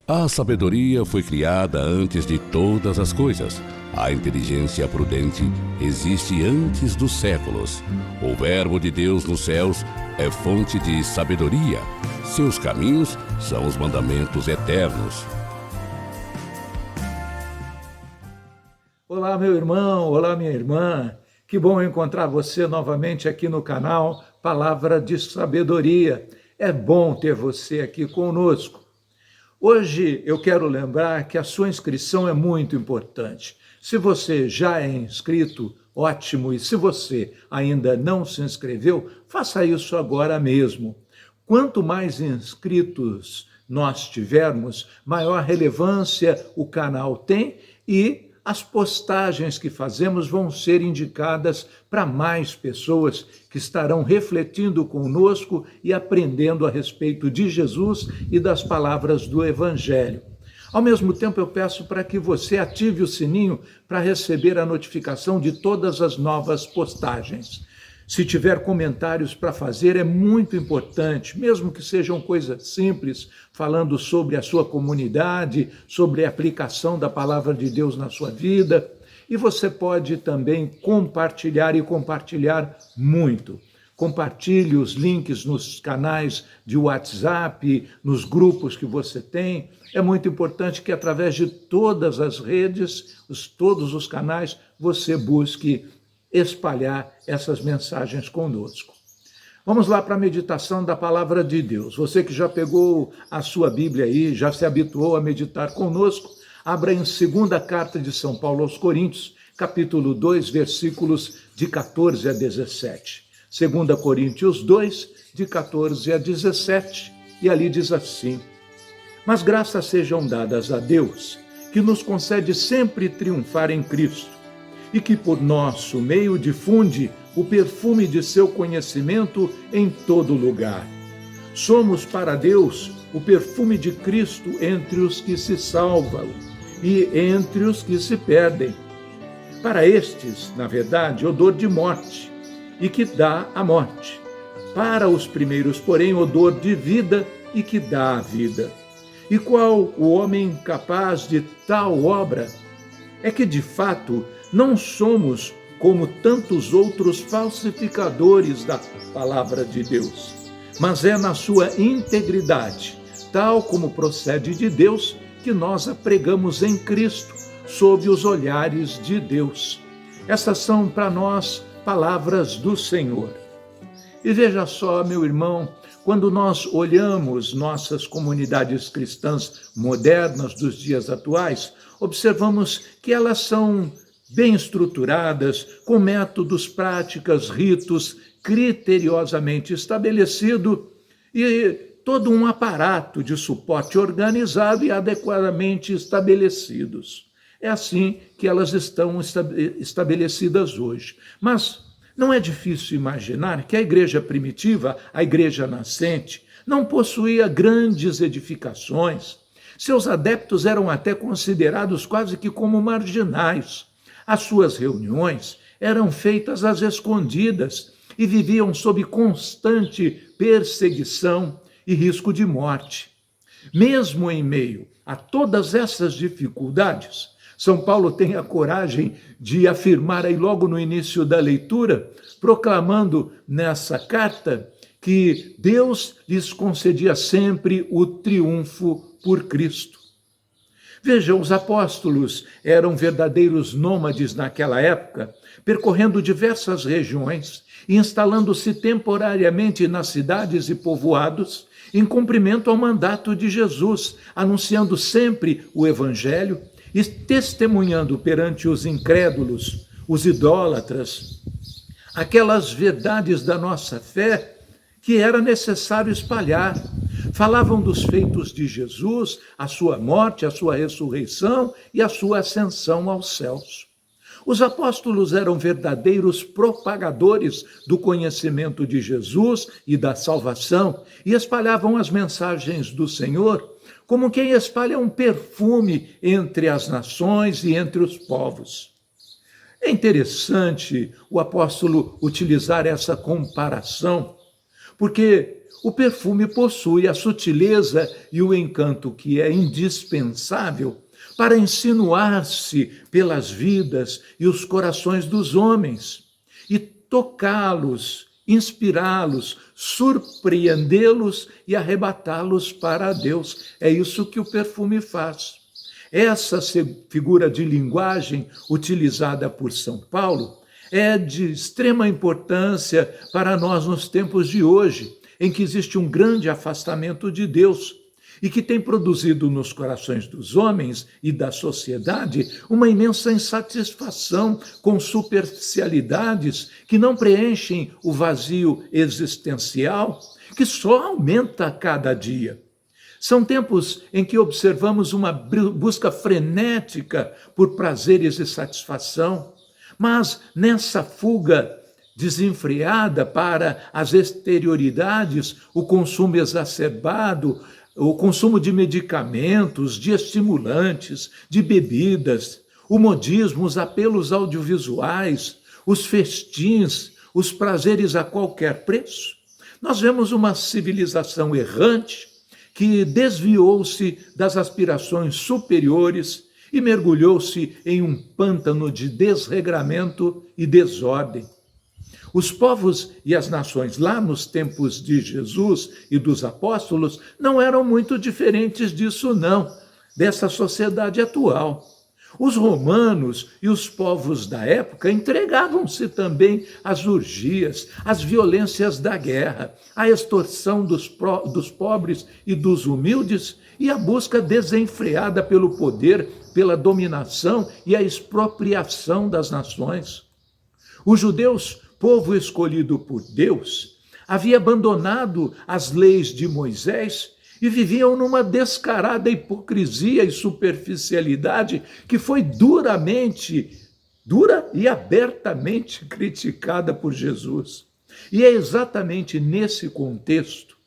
A sabedoria foi criada antes de todas as coisas. A inteligência prudente existe antes dos séculos. O Verbo de Deus nos céus é fonte de sabedoria. Seus caminhos são os mandamentos eternos. Olá, meu irmão, olá, minha irmã. Que bom encontrar você novamente aqui no canal Palavra de Sabedoria. É bom ter você aqui conosco. Hoje eu quero lembrar que a sua inscrição é muito importante. Se você já é inscrito, ótimo, e se você ainda não se inscreveu, faça isso agora mesmo. Quanto mais inscritos nós tivermos, maior relevância o canal tem e as postagens que fazemos vão ser indicadas para mais pessoas que estarão refletindo conosco e aprendendo a respeito de Jesus e das palavras do Evangelho. Ao mesmo tempo, eu peço para que você ative o sininho para receber a notificação de todas as novas postagens. Se tiver comentários para fazer, é muito importante, mesmo que sejam coisas simples, falando sobre a sua comunidade, sobre a aplicação da palavra de Deus na sua vida. E você pode também compartilhar e compartilhar muito. Compartilhe os links nos canais de WhatsApp, nos grupos que você tem. É muito importante que através de todas as redes, todos os canais, você busque espalhar essas mensagens conosco. Vamos lá para a meditação da palavra de Deus. Você que já pegou a sua Bíblia aí, já se habituou a meditar conosco, abra em 2ª carta de São Paulo aos Coríntios, capítulo 2, versículos de 14 a 17. 2 Coríntios 2, de 14 a 17, e ali diz assim: Mas graças sejam dadas a Deus, que nos concede sempre triunfar em Cristo, e que por nosso meio difunde o perfume de seu conhecimento em todo lugar. Somos para Deus o perfume de Cristo entre os que se salvam e entre os que se perdem. Para estes, na verdade, odor de morte, e que dá a morte. Para os primeiros, porém, odor de vida, e que dá a vida. E qual o homem capaz de tal obra? É que, de fato, não somos como tantos outros falsificadores da palavra de Deus, mas é na sua integridade, tal como procede de Deus, que nós a pregamos em Cristo, sob os olhares de Deus. Essas são para nós palavras do Senhor. E veja só, meu irmão, quando nós olhamos nossas comunidades cristãs modernas dos dias atuais, observamos que elas são bem estruturadas, com métodos, práticas, ritos criteriosamente estabelecido e todo um aparato de suporte organizado e adequadamente estabelecidos. É assim que elas estão estabelecidas hoje. Mas não é difícil imaginar que a igreja primitiva, a igreja nascente, não possuía grandes edificações. Seus adeptos eram até considerados quase que como marginais. As suas reuniões eram feitas às escondidas e viviam sob constante perseguição e risco de morte. Mesmo em meio a todas essas dificuldades, São Paulo tem a coragem de afirmar aí logo no início da leitura, proclamando nessa carta que Deus lhes concedia sempre o triunfo por Cristo. Vejam, os apóstolos eram verdadeiros nômades naquela época, percorrendo diversas regiões e instalando-se temporariamente nas cidades e povoados, em cumprimento ao mandato de Jesus, anunciando sempre o Evangelho e testemunhando perante os incrédulos, os idólatras, aquelas verdades da nossa fé que era necessário espalhar. Falavam dos feitos de Jesus, a sua morte, a sua ressurreição e a sua ascensão aos céus. Os apóstolos eram verdadeiros propagadores do conhecimento de Jesus e da salvação e espalhavam as mensagens do Senhor como quem espalha um perfume entre as nações e entre os povos. É interessante o apóstolo utilizar essa comparação, porque o perfume possui a sutileza e o encanto que é indispensável para insinuar-se pelas vidas e os corações dos homens e tocá-los, inspirá-los, surpreendê-los e arrebatá-los para Deus. É isso que o perfume faz. Essa figura de linguagem utilizada por São Paulo é de extrema importância para nós nos tempos de hoje, em que existe um grande afastamento de Deus e que tem produzido nos corações dos homens e da sociedade uma imensa insatisfação com superficialidades que não preenchem o vazio existencial, que só aumenta a cada dia. São tempos em que observamos uma busca frenética por prazeres e satisfação, mas nessa fuga desenfreada para as exterioridades, o consumo exacerbado, o consumo de medicamentos, de estimulantes, de bebidas, o modismo, os apelos audiovisuais, os festins, os prazeres a qualquer preço, nós vemos uma civilização errante que desviou-se das aspirações superiores e mergulhou-se em um pântano de desregramento e desordem. Os povos e as nações lá nos tempos de Jesus e dos apóstolos não eram muito diferentes disso não, dessa sociedade atual. Os romanos e os povos da época entregavam-se também às orgias, às violências da guerra, à extorsão dos pobres e dos humildes e à busca desenfreada pelo poder, pela dominação e a expropriação das nações. Os judeus, povo escolhido por Deus, havia abandonado as leis de Moisés e viviam numa descarada hipocrisia e superficialidade que foi dura e abertamente criticada por Jesus. E é exatamente nesse contexto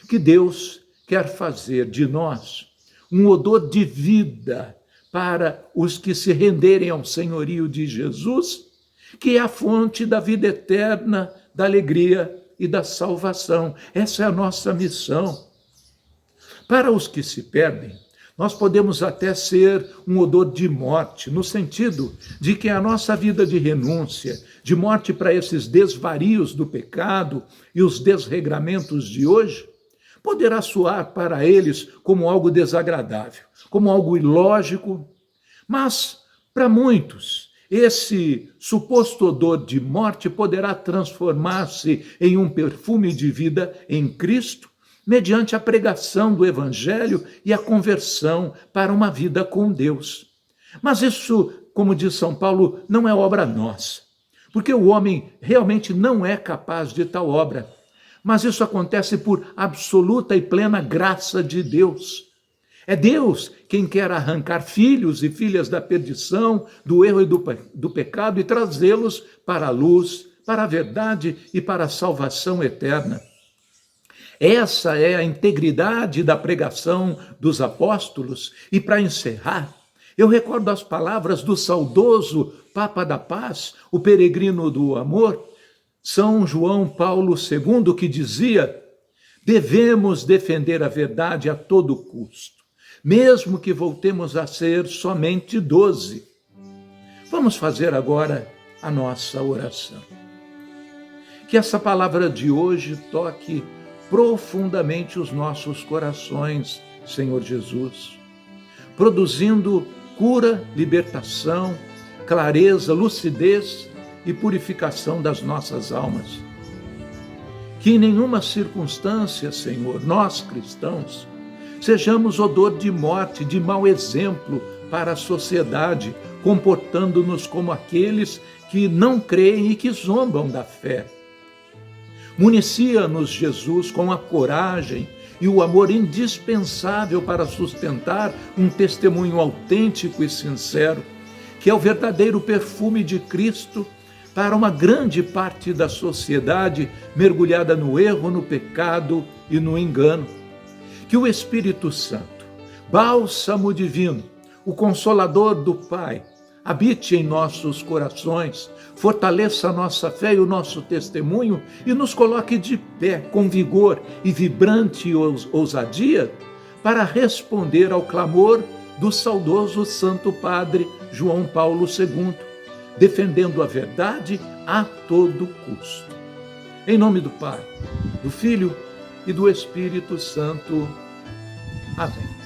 que Deus quer fazer de nós um odor de vida para os que se renderem ao senhorio de Jesus, que é a fonte da vida eterna, da alegria e da salvação. Essa é a nossa missão. Para os que se perdem, nós podemos até ser um odor de morte, no sentido de que a nossa vida de renúncia, de morte para esses desvarios do pecado e os desregramentos de hoje, poderá soar para eles como algo desagradável, como algo ilógico, mas para muitos, esse suposto odor de morte poderá transformar-se em um perfume de vida em Cristo, mediante a pregação do Evangelho e a conversão para uma vida com Deus. Mas isso, como diz São Paulo, não é obra nossa, porque o homem realmente não é capaz de tal obra. Mas isso acontece por absoluta e plena graça de Deus. É Deus quem quer arrancar filhos e filhas da perdição, do erro e do pecado e trazê-los para a luz, para a verdade e para a salvação eterna. Essa é a integridade da pregação dos apóstolos. E para encerrar, eu recordo as palavras do saudoso Papa da Paz, o peregrino do amor, São João Paulo II, que dizia: devemos defender a verdade a todo custo, mesmo que voltemos a ser somente 12. Vamos fazer agora a nossa oração. Que essa palavra de hoje toque profundamente os nossos corações, Senhor Jesus, produzindo cura, libertação, clareza, lucidez e purificação das nossas almas. Que em nenhuma circunstância, Senhor, nós cristãos, sejamos odor de morte, de mau exemplo para a sociedade, comportando-nos como aqueles que não creem e que zombam da fé. Municia-nos, Jesus, com a coragem e o amor indispensável para sustentar um testemunho autêntico e sincero, que é o verdadeiro perfume de Cristo para uma grande parte da sociedade mergulhada no erro, no pecado e no engano. Que o Espírito Santo, bálsamo divino, o consolador do Pai, habite em nossos corações, fortaleça a nossa fé e o nosso testemunho e nos coloque de pé com vigor e vibrante ousadia para responder ao clamor do saudoso Santo Padre João Paulo II, defendendo a verdade a todo custo. Em nome do Pai, do Filho e do Espírito Santo. Amém.